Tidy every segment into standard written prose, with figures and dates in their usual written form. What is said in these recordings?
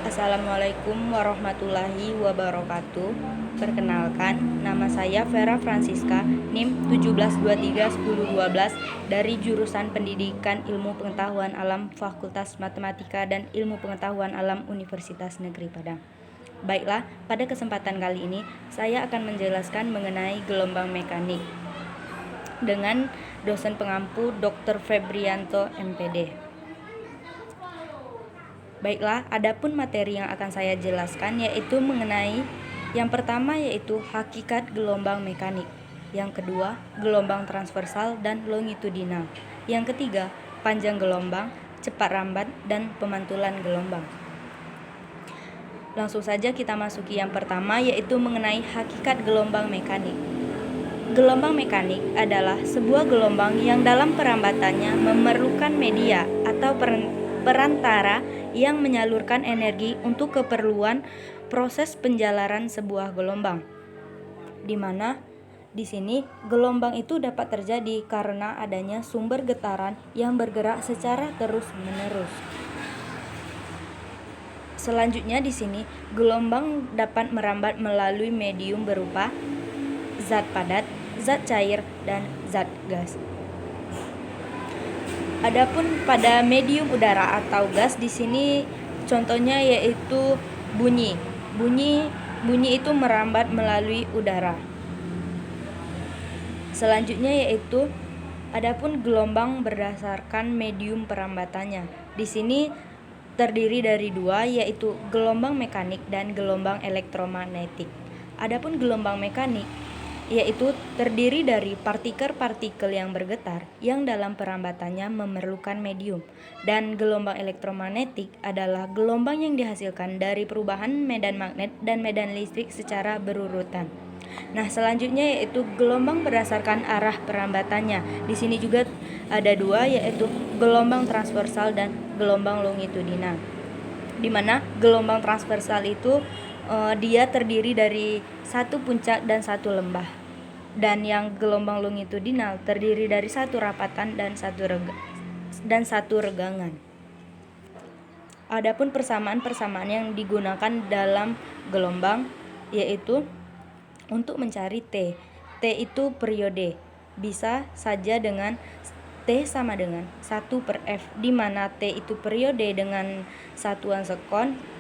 Assalamualaikum warahmatullahi wabarakatuh. Perkenalkan, nama saya Vera Francisca, NIM 17231012 dari jurusan Pendidikan Ilmu Pengetahuan Alam Fakultas Matematika dan Ilmu Pengetahuan Alam Universitas Negeri Padang. Baiklah, pada kesempatan kali ini saya akan menjelaskan mengenai gelombang mekanik dengan dosen pengampu Dr. Febrianto MPD. Baiklah, adapun materi yang akan saya jelaskan yaitu mengenai yang pertama yaitu hakikat gelombang mekanik, yang kedua gelombang transversal dan longitudinal, yang ketiga panjang gelombang, cepat rambat, dan pemantulan gelombang. Langsung saja kita masuki yang pertama yaitu mengenai hakikat gelombang mekanik. Gelombang mekanik adalah sebuah gelombang yang dalam perambatannya memerlukan media atau perantara yang menyalurkan energi untuk keperluan proses penjalaran sebuah gelombang. Di mana di sini gelombang itu dapat terjadi karena adanya sumber getaran yang bergerak secara terus-menerus. Selanjutnya di sini gelombang dapat merambat melalui medium berupa zat padat, zat cair, dan zat gas. Adapun pada medium udara atau gas di sini contohnya yaitu bunyi. Bunyi itu merambat melalui udara. Selanjutnya yaitu adapun gelombang berdasarkan medium perambatannya. Di sini terdiri dari dua yaitu gelombang mekanik dan gelombang elektromagnetik. Adapun gelombang mekanik yaitu terdiri dari partikel-partikel yang bergetar yang dalam perambatannya memerlukan medium, dan gelombang elektromagnetik adalah gelombang yang dihasilkan dari perubahan medan magnet dan medan listrik secara berurutan. Nah, selanjutnya yaitu gelombang berdasarkan arah perambatannya. Di sini juga ada dua yaitu gelombang transversal dan gelombang longitudinal. Di mana gelombang transversal itu dia terdiri dari satu puncak dan satu lembah, dan yang gelombang longitudinal terdiri dari satu rapatan dan satu regangan. Adapun persamaan-persamaan yang digunakan dalam gelombang yaitu untuk mencari T. T itu periode. Bisa saja dengan T sama dengan 1/F, di mana T itu periode dengan satuan sekon.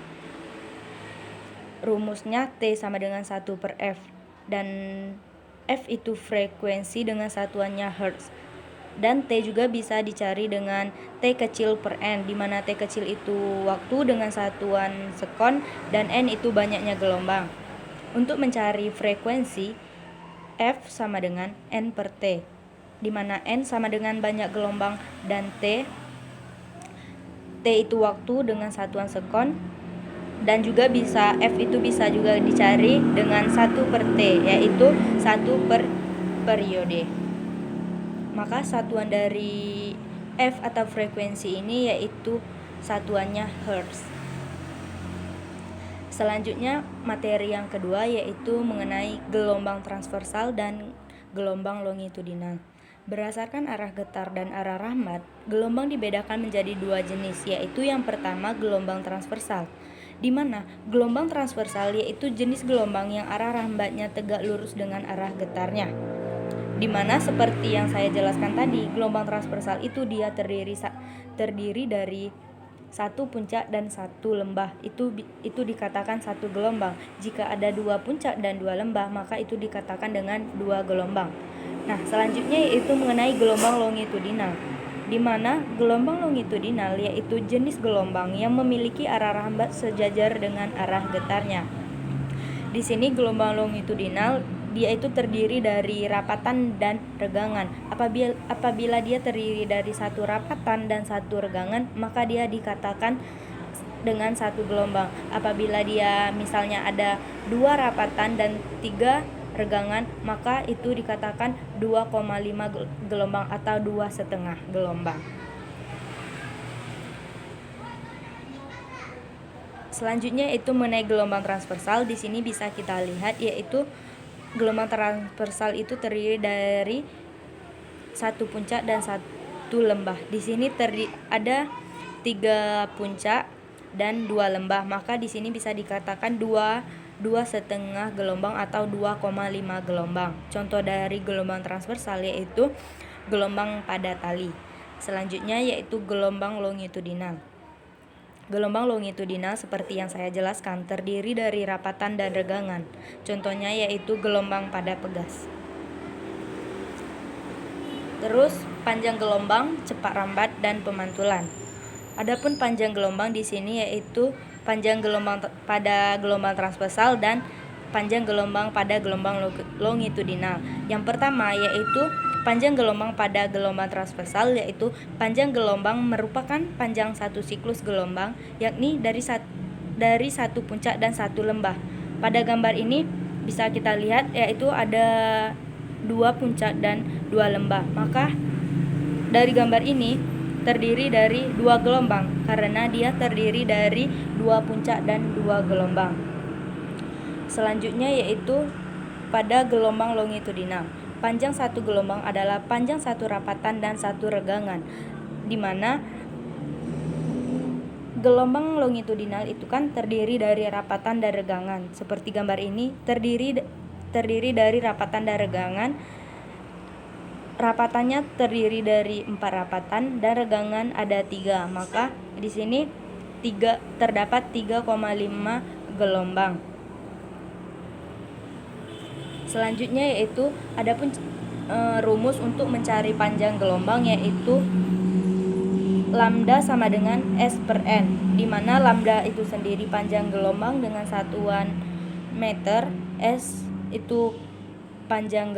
Rumusnya T sama dengan 1/F, dan F itu frekuensi dengan satuannya Hertz. Dan T juga bisa dicari dengan T kecil per N, di mana T kecil itu waktu dengan satuan sekon dan N itu banyaknya gelombang. Untuk mencari frekuensi, F sama dengan N per T, di mana N sama dengan banyak gelombang dan T itu waktu dengan satuan sekon, dan juga bisa F itu bisa juga dicari dengan 1/T, yaitu 1 per periode. Maka satuan dari F atau frekuensi ini yaitu satuannya Hertz. Selanjutnya materi yang kedua yaitu mengenai gelombang transversal dan gelombang longitudinal. Berdasarkan arah getar dan arah rahmat, gelombang dibedakan menjadi dua jenis, yaitu yang pertama gelombang transversal, di mana gelombang transversal yaitu jenis gelombang yang arah rambatnya tegak lurus dengan arah getarnya. Di mana seperti yang saya jelaskan tadi, gelombang transversal itu dia terdiri dari satu puncak dan satu lembah. Itu dikatakan satu gelombang. Jika ada dua puncak dan dua lembah, maka itu dikatakan dengan dua gelombang. Nah, selanjutnya yaitu mengenai gelombang longitudinal, di mana gelombang longitudinal yaitu jenis gelombang yang memiliki arah rambat sejajar dengan arah getarnya. Di sini gelombang longitudinal dia itu terdiri dari rapatan dan regangan. Apabila dia terdiri dari satu rapatan dan satu regangan, maka dia dikatakan dengan satu gelombang. Apabila dia misalnya ada dua rapatan dan tiga regangan, maka itu dikatakan 2,5 gelombang atau 2,5 gelombang. Selanjutnya itu mengenai gelombang transversal. Di sini bisa kita lihat yaitu gelombang transversal itu terdiri dari satu puncak dan satu lembah. Di sini ada 3 puncak dan 2 lembah. Maka di sini bisa dikatakan 2,5 gelombang atau 2,5 gelombang. Contoh dari gelombang transversal yaitu gelombang pada tali. Selanjutnya yaitu gelombang longitudinal. Gelombang longitudinal seperti yang saya jelaskan terdiri dari rapatan dan regangan. Contohnya yaitu gelombang pada pegas. Terus panjang gelombang, cepat rambat, dan pemantulan. Adapun panjang gelombang di sini yaitu panjang gelombang pada gelombang transversal dan panjang gelombang pada gelombang longitudinal. Yang pertama yaitu panjang gelombang pada gelombang transversal, yaitu panjang gelombang merupakan panjang satu siklus gelombang, yakni dari satu puncak dan satu lembah. Pada gambar ini bisa kita lihat yaitu ada 2 puncak dan 2 lembah. Maka dari gambar ini terdiri dari 2 gelombang karena dia terdiri dari 2 puncak dan 2 gelombang. Selanjutnya yaitu pada gelombang longitudinal. Panjang satu gelombang adalah panjang satu rapatan dan satu regangan, di mana gelombang longitudinal itu kan terdiri dari rapatan dan regangan. Seperti gambar ini terdiri dari rapatan dan regangan. Rapatannya terdiri dari 4 rapatan dan regangan ada 3. Maka di sini terdapat 3,5 gelombang. Selanjutnya yaitu adapun rumus untuk mencari panjang gelombang yaitu lambda sama dengan S per N, di mana lambda itu sendiri panjang gelombang dengan satuan meter, S itu panjang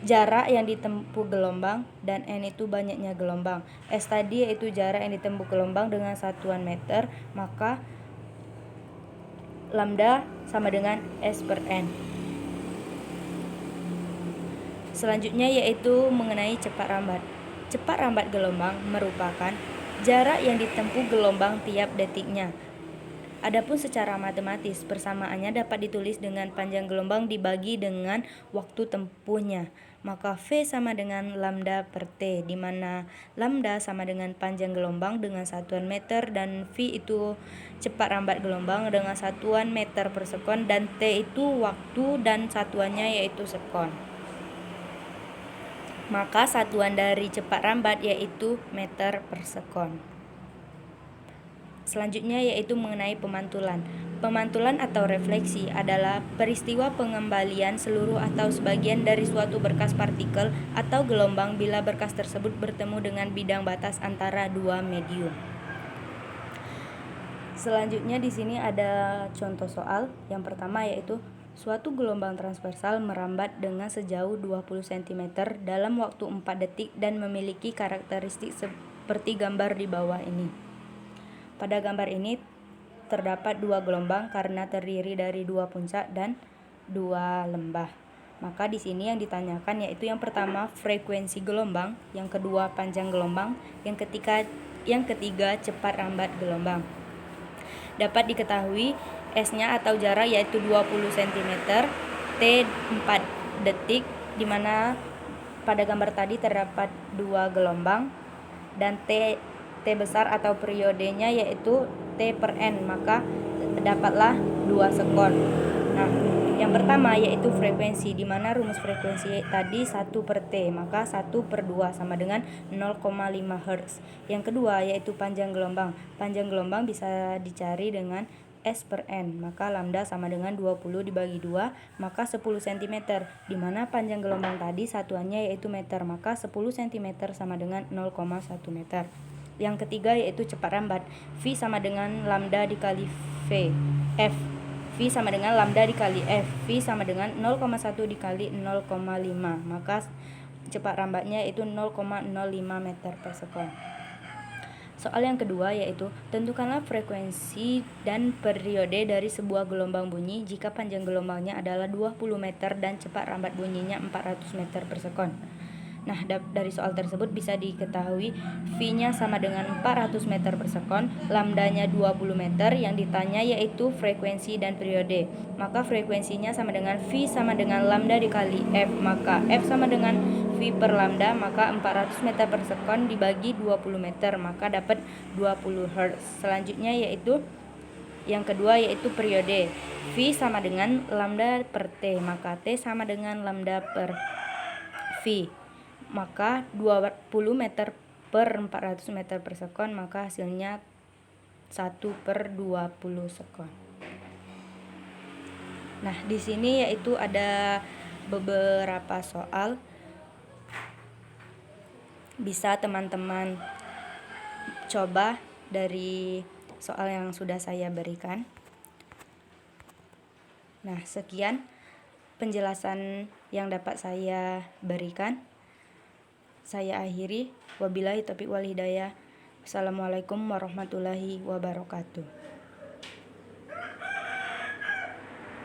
jarak yang ditempuh gelombang, dan N itu banyaknya gelombang. S tadi yaitu jarak yang ditempuh gelombang dengan satuan meter, maka lambda sama dengan S per N. Selanjutnya yaitu mengenai cepat rambat. Cepat rambat gelombang merupakan jarak yang ditempuh gelombang tiap detiknya. Adapun secara matematis, persamaannya dapat ditulis dengan panjang gelombang dibagi dengan waktu tempuhnya. Maka V sama dengan lambda per T, di mana lambda sama dengan panjang gelombang dengan satuan meter, dan V itu cepat rambat gelombang dengan satuan meter per sekon, dan T itu waktu dan satuannya yaitu sekon. Maka satuan dari cepat rambat yaitu meter per sekon. Selanjutnya yaitu mengenai pemantulan. Pemantulan atau refleksi adalah peristiwa pengembalian seluruh atau sebagian dari suatu berkas partikel atau gelombang bila berkas tersebut bertemu dengan bidang batas antara dua medium. Selanjutnya di sini ada contoh soal. Yang pertama yaitu suatu gelombang transversal merambat dengan sejauh 20 cm dalam waktu 4 detik dan memiliki karakteristik seperti gambar di bawah ini. Pada gambar ini terdapat 2 gelombang karena terdiri dari 2 puncak dan 2 lembah. Maka di sini yang ditanyakan yaitu yang pertama frekuensi gelombang, yang kedua panjang gelombang, yang ketiga cepat rambat gelombang. Dapat diketahui S-nya atau jarak yaitu 20 cm, T 4 detik, di mana pada gambar tadi terdapat 2 gelombang, dan T besar atau periodenya yaitu T per N, maka dapatlah 2 sekon. Nah, yang pertama yaitu frekuensi, di mana rumus frekuensi tadi 1 per T, maka 1 per 2 sama dengan 0,5 Hz. Yang kedua yaitu panjang gelombang. Panjang gelombang bisa dicari dengan S per N, maka lambda sama dengan 20 dibagi 2, maka 10 cm, di mana panjang gelombang tadi satuannya yaitu meter, maka 10 cm sama dengan 0,1 meter. Yang ketiga yaitu cepat rambat. V sama dengan lambda dikali F. V sama dengan lambda dikali F. V sama dengan 0,1 dikali 0,5, maka cepat rambatnya yaitu 0,05 meter per sekon. Soal yang kedua yaitu tentukanlah frekuensi dan periode dari sebuah gelombang bunyi jika panjang gelombangnya adalah 20 meter dan cepat rambat bunyinya 400 meter per sekon. Nah, dari soal tersebut bisa diketahui V-nya sama dengan 400 meter per sekon, lambdanya 20 meter, yang ditanya yaitu frekuensi dan periode. Maka frekuensinya sama dengan V sama dengan lambda dikali F, maka F sama dengan V per lambda, maka 400 meter per sekon dibagi 20 meter, maka dapat 20 Hz. Selanjutnya yaitu yang kedua yaitu periode. V sama dengan lambda per T, maka T sama dengan lambda per V. Maka 20 meter per 400 meter per sekon, maka hasilnya 1 per 20 sekon. Nah, di sini yaitu ada beberapa soal. Bisa teman-teman coba dari soal yang sudah saya berikan. Nah, sekian penjelasan yang dapat saya berikan. Saya akhiri. Wabillahi taufiq wal hidayah. Assalamualaikum warahmatullahi wabarakatuh.